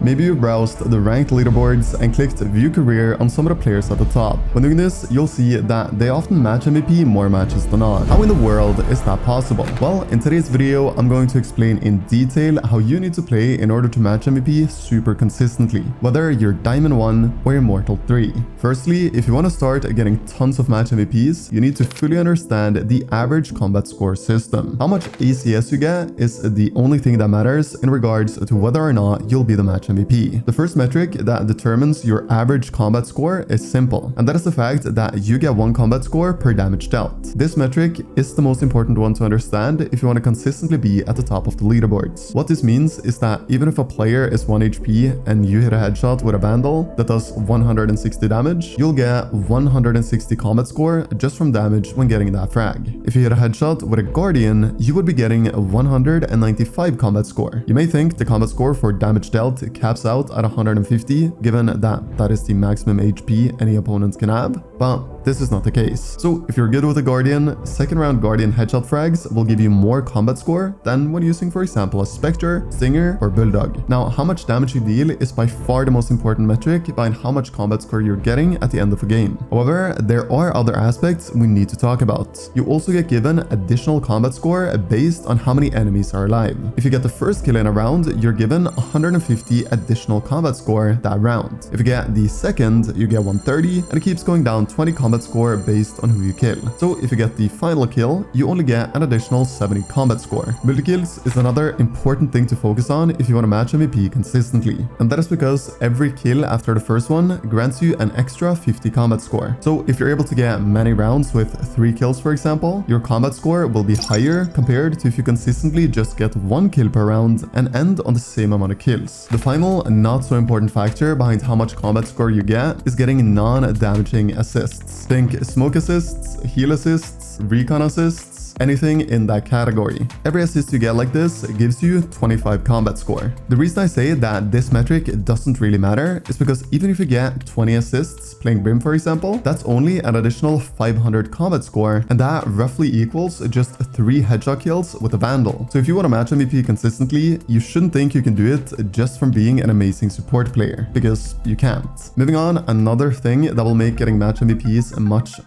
Maybe you browsed the ranked leaderboards and clicked view career on some of the players at the top. When doing this, you'll see that they often match MVP more matches than not. How in the world is that possible? Well, in today's video, I'm going to explain in detail how you need to play in order to match MVP super consistently, whether you're Diamond 1 or Immortal 3. Firstly, if you want to start getting tons of match MVPs, you need to fully understand the average combat score system. How much ACS you get is the only thing that matters in regards to whether or not you'll be the match MVP. The first metric that determines your average combat score is simple, and that is the fact that you get 1 combat score per damage dealt. This metric is the most important one to understand if you want to consistently be at the top of the leaderboards. What this means is that even if a player is 1 HP and you hit a headshot with a Vandal that does 160 damage, you'll get 160 combat score just from damage when getting that frag. If you hit a headshot with a Guardian, you would be getting a 195 combat score. You may think the combat score for damage dealt caps out at 150, given that that is the maximum HP any opponent can have, but this is not the case. So if you're good with a Guardian, second round Guardian headshot frags will give you more combat score than when using, for example, a Spectre, Stinger, or Bulldog. Now, how much damage you deal is by far the most important metric behind how much combat score you're getting at the end of a game. However, there are other aspects we need to talk about. You also get given additional combat score based on how many enemies are alive. If you get the first kill in a round, you're given 150 additional combat score that round. If you get the second, you get 130, and it keeps going down 20 combat score based on who you kill. So if you get the final kill, you only get an additional 70 combat score. Multi-kills is another important thing to focus on if you want to match MVP consistently, and that is because every kill after the first one grants you an extra 50 combat score. So if you're able to get many rounds with 3 kills, for example, your combat score will be higher compared to if you consistently just get 1 kill per round and end on the same amount of kills. The final and not so important factor behind how much combat score you get is getting non-damaging assists. Think smoke assists, heal assists, recon assists, anything in that category. Every assist you get like this gives you 25 combat score. The reason I say that this metric doesn't really matter is because even if you get 20 assists playing Brim, for example, that's only an additional 500 combat score, and that roughly equals just 3 headshot kills with a Vandal. So if you want to match MVP consistently, you shouldn't think you can do it just from being an amazing support player, because you can't. Moving on, another thing that will make getting match MVPs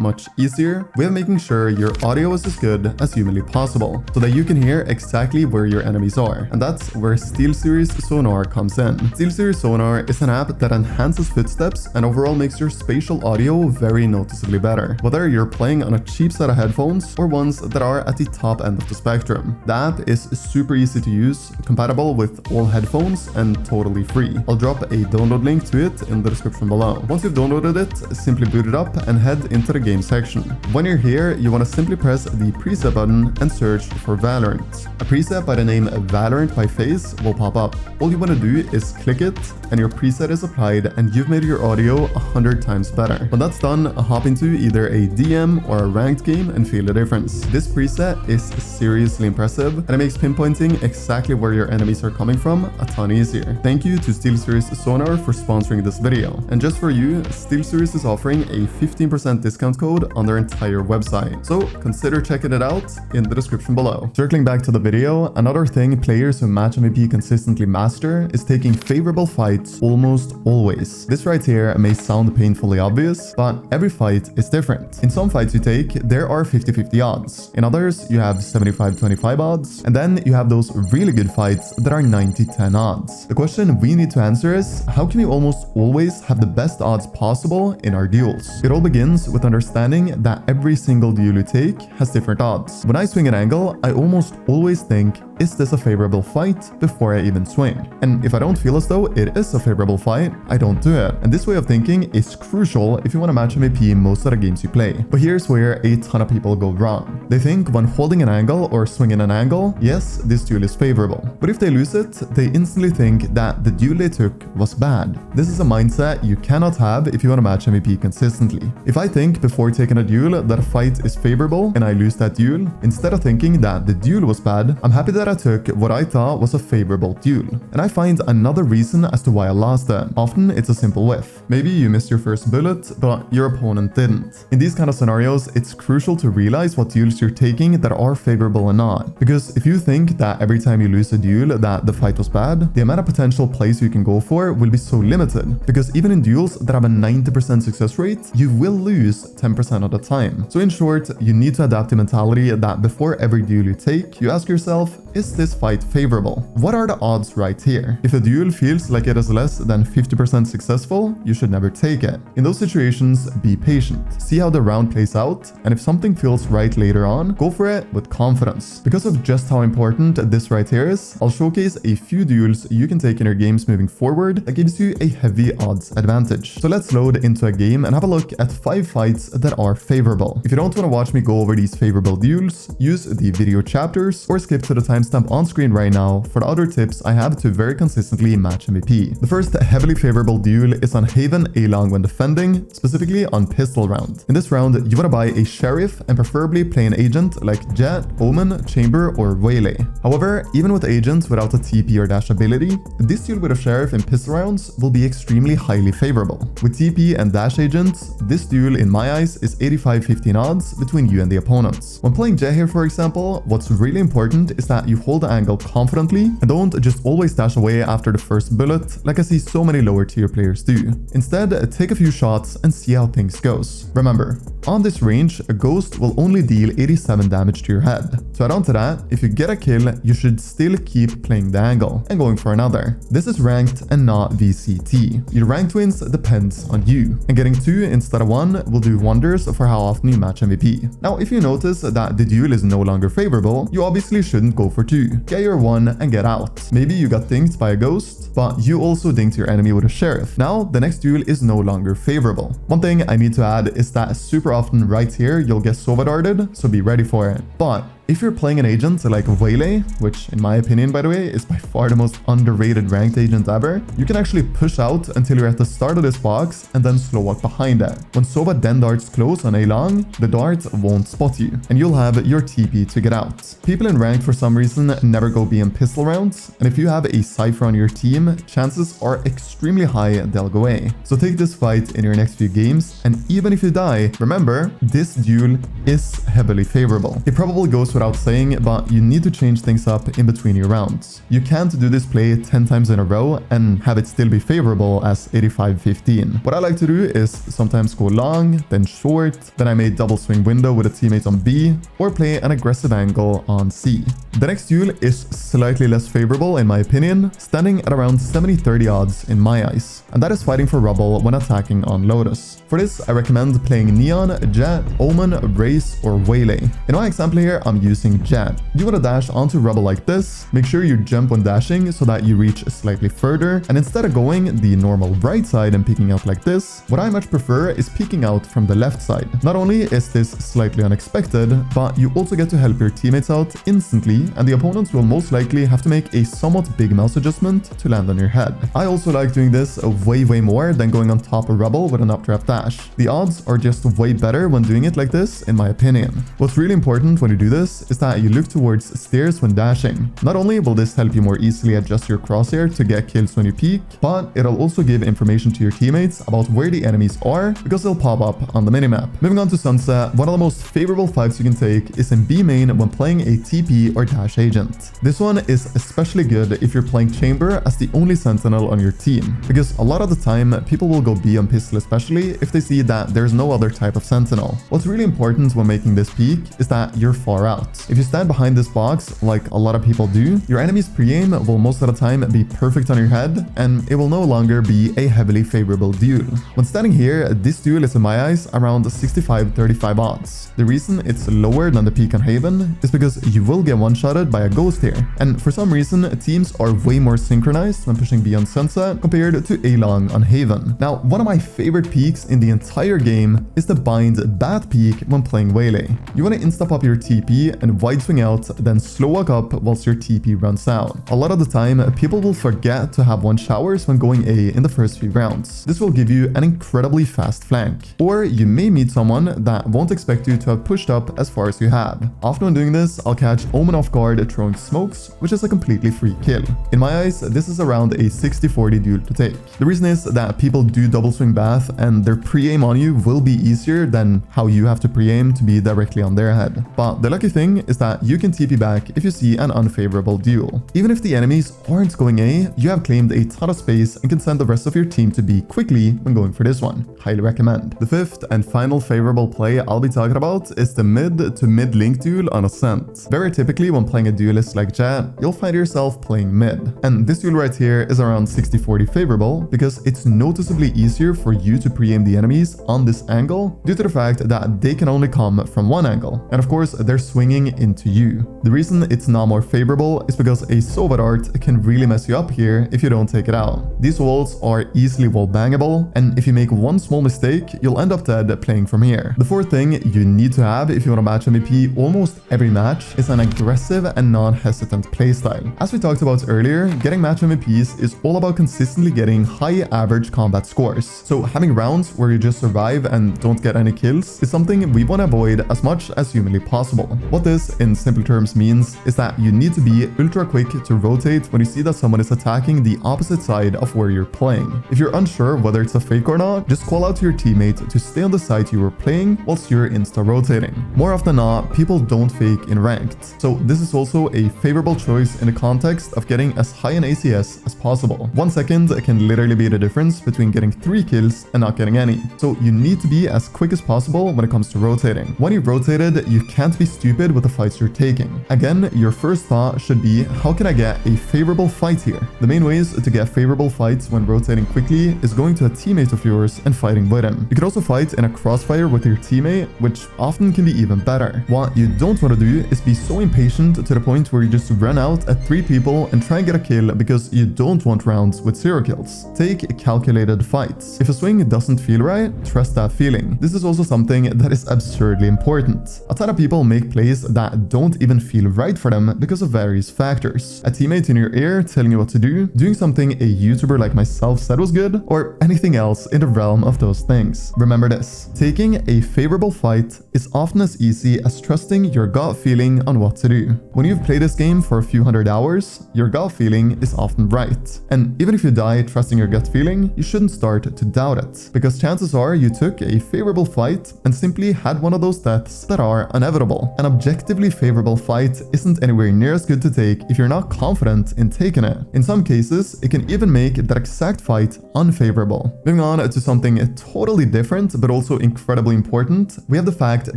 much easier, we have making sure your audio is as good as humanly possible, so that you can hear exactly where your enemies are. And that's where SteelSeries Sonar comes in. SteelSeries Sonar is an app that enhances footsteps and overall makes your spatial audio very noticeably better, whether you're playing on a cheap set of headphones or ones that are at the top end of the spectrum. The app is super easy to use, compatible with all headphones, and totally free. I'll drop a download link to it in the description below. Once you've downloaded it, simply boot it up and head into the game section. When you're here, you want to simply press the preset button and search for Valorant. A preset by the name Valorant by FaZe will pop up. All you want to do is click it, and your preset is applied, and you've made your audio 100 times better. When that's done, hop into either a DM or a ranked game and feel the difference. This preset is seriously impressive, and it makes pinpointing exactly where your enemies are coming from a ton easier. Thank you to SteelSeries Sonar for sponsoring this video. And just for you, SteelSeries is offering a 15% discount code on their entire website, so consider checking it out in the description below. Circling back to the video, another thing players who match MVP consistently master is taking favorable fights almost always. This right here may sound painfully obvious, but every fight is different. In some fights you take, there are 50-50 odds. In others, you have 75-25 odds, and then you have those really good fights that are 90-10 odds. The question we need to answer is, how can you almost always have the best odds possible in our duels? It all begins with understanding that every single duel you take has different odds. When I swing an angle, I almost always think, is this a favorable fight before I even swing? And if I don't feel as though it is a favorable fight, I don't do it. And this way of thinking is crucial if you want to match MVP in most of the games you play. But here's where a ton of people go wrong. They think when holding an angle or swinging an angle, yes, this duel is favorable. But if they lose it, they instantly think that the duel they took was bad. This is a mindset you cannot have if you want to match MVP consistently. If I think before taking a duel that a fight is favorable and I lose that duel, instead of thinking that the duel was bad, I'm happy that Instead, I took what I thought was a favorable duel, and I find another reason as to why I lost it. Often, it's a simple whiff. Maybe you missed your first bullet, but your opponent didn't. In these kind of scenarios, it's crucial to realize what duels you're taking that are favorable or not. Because if you think that every time you lose a duel that the fight was bad, the amount of potential plays you can go for will be so limited. Because even in duels that have a 90% success rate, you will lose 10% of the time. So in short, you need to adapt the mentality that before every duel you take, you ask yourself, is this fight favorable? What are the odds right here? If a duel feels like it is less than 50% successful, you should never take it. In those situations, be patient. See how the round plays out, and if something feels right later on, go for it with confidence. Because of just how important this right here is, I'll showcase a few duels you can take in your games moving forward that gives you a heavy odds advantage. So let's load into a game and have a look at 5 fights that are favorable. If you don't want to watch me go over these favorable duels, use the video chapters or skip to the timestamp on screen right now for the other tips I have to very consistently match MVP. The first heavily favorable duel is on Haven A-Long when defending, specifically on pistol round. In this round, you want to buy a sheriff and preferably play an agent like Jet, Omen, Chamber, or Waylay. However, even with agents without a TP or dash ability, this duel with a sheriff in pistol rounds will be extremely highly favorable. With TP and dash agents, this duel in my eyes is 85-15 odds between you and the opponents. When playing Jet here, for example, what's really important is that you hold the angle confidently and don't just always dash away after the first bullet like I see so many lower tier players do. Instead, take a few shots and see how things goes. Remember, on this range, a ghost will only deal 87 damage to your head. To add on to that, if you get a kill, you should still keep playing the angle and going for another. This is ranked and not VCT. Your ranked wins depends on you, and getting 2 instead of 1 will do wonders for how often you match MVP. Now, if you notice that the duel is no longer favorable, you obviously shouldn't go for 2. Get your 1 and get out. Maybe you got dinked by a ghost, but you also dinked your enemy with a sheriff. Now, the next duel is no longer favorable. One thing I need to add is that super often right here you'll get Sova darted, so be ready for it. But if you're playing an agent like Waylay, which in my opinion by the way is by far the most underrated ranked agent ever, you can actually push out until you're at the start of this box and then slow walk behind it. When Sova then darts close on A-Long, the dart won't spot you, and you'll have your TP to get out. People in ranked for some reason never go beyond pistol rounds, and if you have a Cypher on your team, chances are extremely high they'll go A. So take this fight in your next few games, and even if you die, remember, this duel is heavily favorable. It probably goes without saying, but you need to change things up in between your rounds. You can't do this play 10 times in a row and have it still be favorable as 85-15. What I like to do is sometimes go long, then short, then I may double swing window with a teammate on B, or play an aggressive angle on C. The next duel is slightly less favorable in my opinion, standing at around 70-30 odds in my eyes, and that is fighting for rubble when attacking on Lotus. For this, I recommend playing Neon, Jet, Omen, Race, or Waylay. In my example here, I'm using Jet. You want to dash onto rubble like this, make sure you jump when dashing so that you reach slightly further, and instead of going the normal right side and peeking out like this, what I much prefer is peeking out from the left side. Not only is this slightly unexpected, but you also get to help your teammates out instantly, and the opponents will most likely have to make a somewhat big mouse adjustment to land on your head. I also like doing this way more than going on top of rubble with an updraft dash. The odds are just way better when doing it like this, in my opinion. What's really important when you do this is that you look towards stairs when dashing. Not only will this help you more easily adjust your crosshair to get kills when you peek, but it'll also give information to your teammates about where the enemies are because they'll pop up on the minimap. Moving on to Sunset, one of the most favorable fights you can take is in B main when playing a TP or dash agent. This one is especially good if you're playing Chamber as the only sentinel on your team, because a lot of the time people will go B on pistol, especially if they see that there's no other type of sentinel. What's really important when making this peek is that you're far out. If you stand behind this box like a lot of people do, your enemy's pre-aim will most of the time be perfect on your head, and it will no longer be a heavily favorable duel. When standing here, this duel is in my eyes around 65-35 odds. The reason it's lower than the peek on Haven is because you will get one-shotted by a ghost here, and for some reason teams are way more synchronized when pushing B on Sunset compared to A-Long on Haven. Now, one of my favorite peeks in the entire game is the bind bat peek when playing Waylay. You want to insta-pop your TP and wide swing out, then slow walk up whilst your TP runs down. A lot of the time, people will forget to have one showers when going A in the first few rounds. This will give you an incredibly fast flank. Or you may meet someone that won't expect you to have pushed up as far as you have. Often when doing this, I'll catch Omen off guard throwing smokes, which is a completely free kill. In my eyes, this is around a 60-40 duel to take. The reason is that people do double swing bath and their pre-aim on you will be easier than how you have to pre-aim to be directly on their head. But the lucky thing is that you can TP back if you see an unfavorable duel. Even if the enemies aren't going A, you have claimed a ton of space and can send the rest of your team to B quickly when going for this one. Highly recommend. The fifth and final favorable play I'll be talking about is the mid to mid link duel on Ascent. Very typically when playing a duelist like Jet, you'll find yourself playing mid. And this duel right here is around 60-40 favorable because it's noticeably easier for you to pre-aim the enemies on this angle due to the fact that they can only come from one angle. And of course, they're swinging into you. The reason it's not more favorable is because a Sova dart can really mess you up here if you don't take it out. These walls are easily wall bangable, and if you make one small mistake, you'll end up dead playing from here. The fourth thing you need to have if you want to match MVP almost every match is an aggressive and non-hesitant playstyle. As we talked about earlier, getting match MVPs is all about consistently getting high average combat scores. So having rounds where you just survive and don't get any kills is something we want to avoid as much as humanly possible. What this in simple terms means is that you need to be ultra quick to rotate when you see that someone is attacking the opposite side of where you're playing. If you're unsure whether it's a fake or not, just call out to your teammate to stay on the side you were playing whilst you're insta rotating. More often than not, people don't fake in ranked, so this is also a favorable choice in the context of getting as high an ACS as possible. 1 second can literally be the difference between getting 3 kills and not getting any, so you need to be as quick as possible when it comes to rotating. When you've rotated, you can't be stupid with the fights you're taking. Again, your first thought should be, how can I get a favorable fight here? The main ways to get favorable fights when rotating quickly is going to a teammate of yours and fighting with him. You could also fight in a crossfire with your teammate, which often can be even better. What you don't want to do is be so impatient to the point where you just run out at 3 people and try and get a kill because you don't want rounds with 0 kills. Take calculated fights. If a swing doesn't feel right, trust that feeling. This is also something that is absurdly important. A ton of people make plays that don't even feel right for them because of various factors. A teammate in your ear telling you what to do, doing something a YouTuber like myself said was good, or anything else in the realm of those things. Remember this, taking a favorable fight is often as easy as trusting your gut feeling on what to do. When you've played this game for a few hundred hours, your gut feeling is often right. And even if you die trusting your gut feeling, you shouldn't start to doubt it, because chances are you took a favorable fight and simply had one of those deaths that are inevitable. An objectively favorable fight isn't anywhere near as good to take if you're not confident in taking it. In some cases, it can even make that exact fight unfavorable. Moving on to something totally different but also incredibly important, we have the fact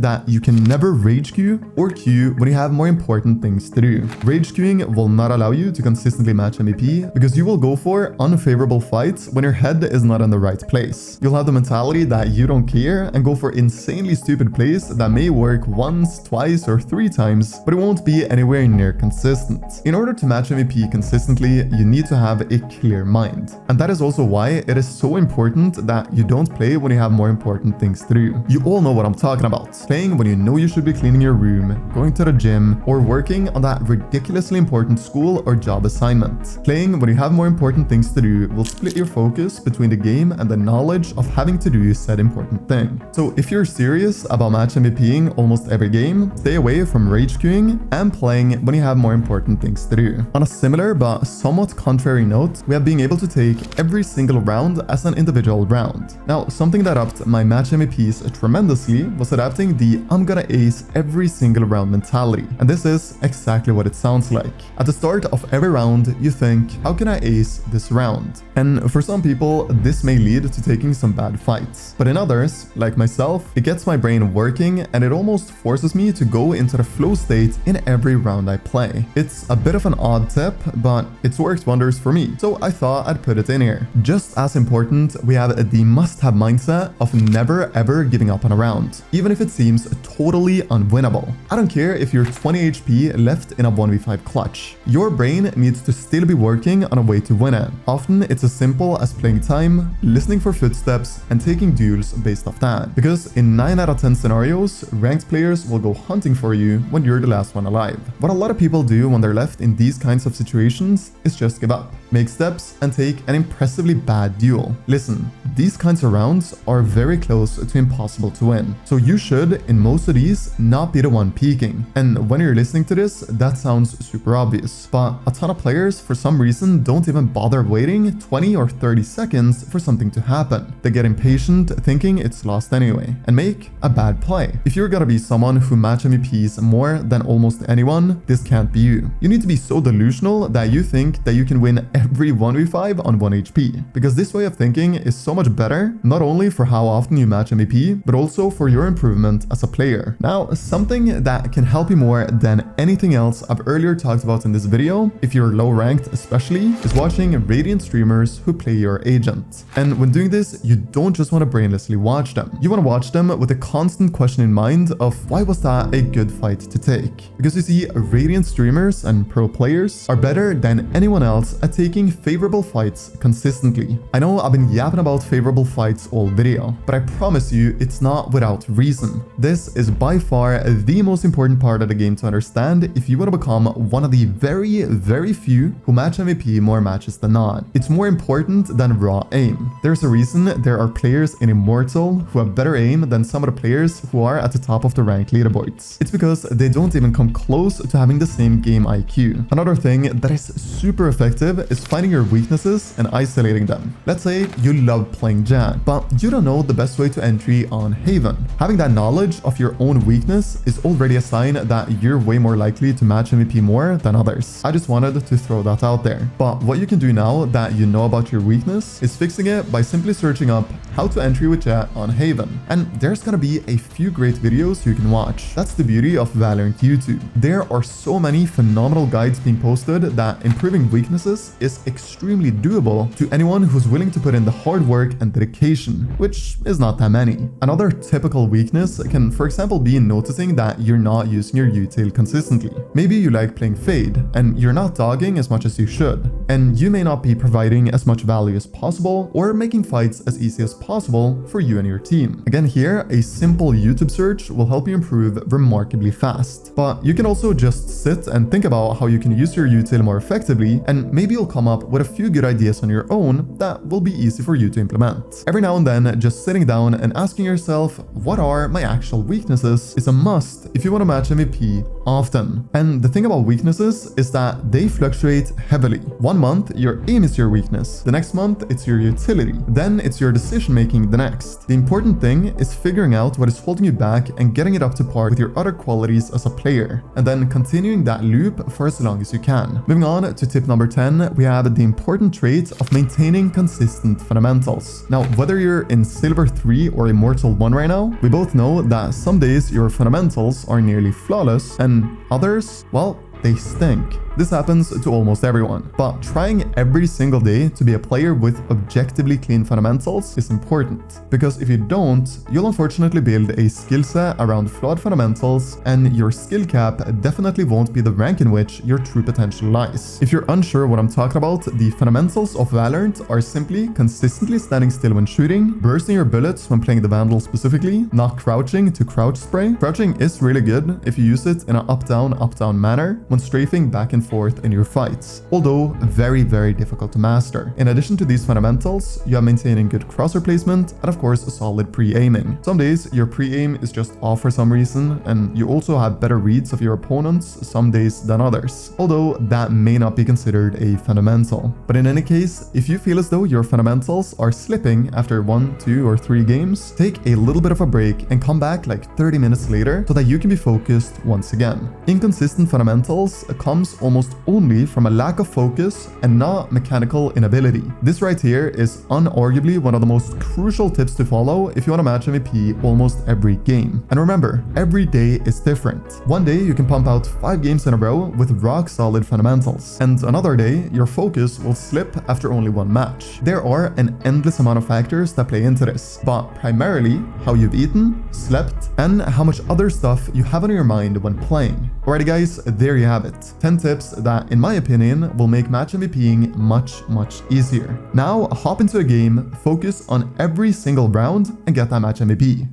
that you can never rage queue or queue when you have more important things to do. Rage queuing will not allow you to consistently match MVP because you will go for unfavorable fights when your head is not in the right place. You'll have the mentality that you don't care and go for insanely stupid plays that may work once, twice, or 3 times, but it won't be anywhere near consistent. In order to match MVP consistently, you need to have a clear mind. And that is also why it is so important that you don't play when you have more important things to do. You all know what I'm talking about. Playing when you know you should be cleaning your room, going to the gym, or working on that ridiculously important school or job assignment. Playing when you have more important things to do will split your focus between the game and the knowledge of having to do said important thing. So if you're serious about match MVPing almost every game, stay away from rage queuing and playing when you have more important things to do. On a similar but somewhat contrary note, we have being able to take every single round as an individual round. Now, something that upped my match MVPs tremendously was adapting the I'm gonna ace every single round mentality. And this is exactly what it sounds like. At the start of every round, you think, how can I ace this round? And for some people, this may lead to taking some bad fights. But in others, like myself, it gets my brain working and it almost forces me to go into the flow state in every round I play. It's a bit of an odd tip, but it's worked wonders for me, so I thought I'd put it in here. Just as important, we have the must-have mindset of never ever giving up on a round, even if it seems totally unwinnable. I don't care if you're 20 HP left in a 1v5 clutch. Your brain needs to still be working on a way to win it. Often it's as simple as playing time, listening for footsteps, and taking duels based off that. Because in 9 out of 10 scenarios, ranked players will go hunting for you when you're the last one alive. What a lot of people do when they're left in these kinds of situations is just give up, make steps, and take an impressively bad duel. Listen, these kinds of rounds are very close to impossible to win, so you should, in most of these, not be the one peaking. And when you're listening to this, that sounds super obvious, but a ton of players for some reason don't even bother waiting 20 or 30 seconds for something to happen. They get impatient thinking it's lost anyway, and make a bad play. If you're gonna be someone who match MVPs more than almost anyone, this can't be you. You need to be so delusional that you think that you can win every 1v5 on 1 HP, because this way of thinking is so much better, not only for how often you match MVP, but also for your improvement as a player. Now, something that can help you more than anything else I've earlier talked about in this video, if you're low ranked especially, is watching Radiant streamers who play your agent. And when doing this, you don't just want to brainlessly watch them. You want to watch them with a constant question in mind of why was that a good fight to take? Because you see, Radiant streamers and pro players are better than anyone else at taking favorable fights consistently. I know I've been yapping about favorable fights all video, but I promise you it's not without reason. This is by far the most important part of the game to understand if you want to become one of the very few who match MVP more matches than not. It's more important than raw aim. There's a reason there are players in Immortal who have better aim than some of the players who are at the top of the ranked leaderboards. It's because they don't even come close to having the same game IQ. Another thing that is super effective is finding your weaknesses and isolating them. Let's say you love playing Jan, but you don't know the best way to entry on Haven. Having that knowledge of your own weakness is already a sign that you're way more likely to match MVP more than others. I just wanted to throw that out there. But what you can do now that you know about your weakness is fixing it by simply searching up how to entry with Jet on Haven. And there's gonna be a few great videos you can watch. That's the beauty of Valorant YouTube. There are so many phenomenal guides being posted that improving weaknesses is extremely doable to anyone who's willing to put in the hard work and dedication, which is not that many. Another typical weakness can, for example, be noticing that you're not using your util consistently. Maybe you like playing Fade and you're not dogging as much as you should, and you may not be providing as much value as possible or making fights as easy as possible for you and your team. Again, here, a simple YouTube search will help you improve remarkably fast. But you can also just sit and think about how you can use your util more effectively, and maybe you'll come up with a few good ideas on your own that will be easy for you to implement. Every now and then, just sitting down and asking yourself, what are my actual weaknesses, is a must if you want to match MVP often. And the thing about weaknesses is that they fluctuate heavily. 1 month, your aim is your weakness. The next month, it's your utility. Then it's your decision making the next. The important thing is figuring out what is holding you back and getting it up to par with your other qualities as a player, and then continuing that loop for as long as you can. Moving on to tip number 10, we have the important trait of maintaining consistent fundamentals. Now, whether you're in Silver 3 or Immortal 1 right now, we both know that some days your fundamentals are nearly flawless and others, well, they stink. This happens to almost everyone, but trying every single day to be a player with objectively clean fundamentals is important, because if you don't, you'll unfortunately build a skill set around flawed fundamentals, and your skill cap definitely won't be the rank in which your true potential lies. If you're unsure what I'm talking about, the fundamentals of Valorant are simply consistently standing still when shooting, bursting your bullets when playing the Vandal specifically, not crouching to crouch spray. Crouching is really good if you use it in an up-down manner when strafing back and forth in your fights, although very difficult to master. In addition to these fundamentals, you have maintaining good crosshair placement and of course a solid pre-aiming. Some days your pre-aim is just off for some reason, and you also have better reads of your opponents some days than others, although that may not be considered a fundamental. But in any case, if you feel as though your fundamentals are slipping after 1, 2 or 3 games, take a little bit of a break and come back like 30 minutes later so that you can be focused once again. Inconsistent fundamentals comes almost only from a lack of focus and not mechanical inability. This right here is unarguably one of the most crucial tips to follow if you want to match MVP almost every game. And remember, every day is different. One day you can pump out 5 games in a row with rock solid fundamentals, and another day your focus will slip after only 1 match. There are an endless amount of factors that play into this, but primarily how you've eaten, slept, and how much other stuff you have on your mind when playing. Alrighty guys, there you have it. 10 tips that, in my opinion, will make match MVPing much easier. Now, hop into a game, focus on every single round, and get that match MVP.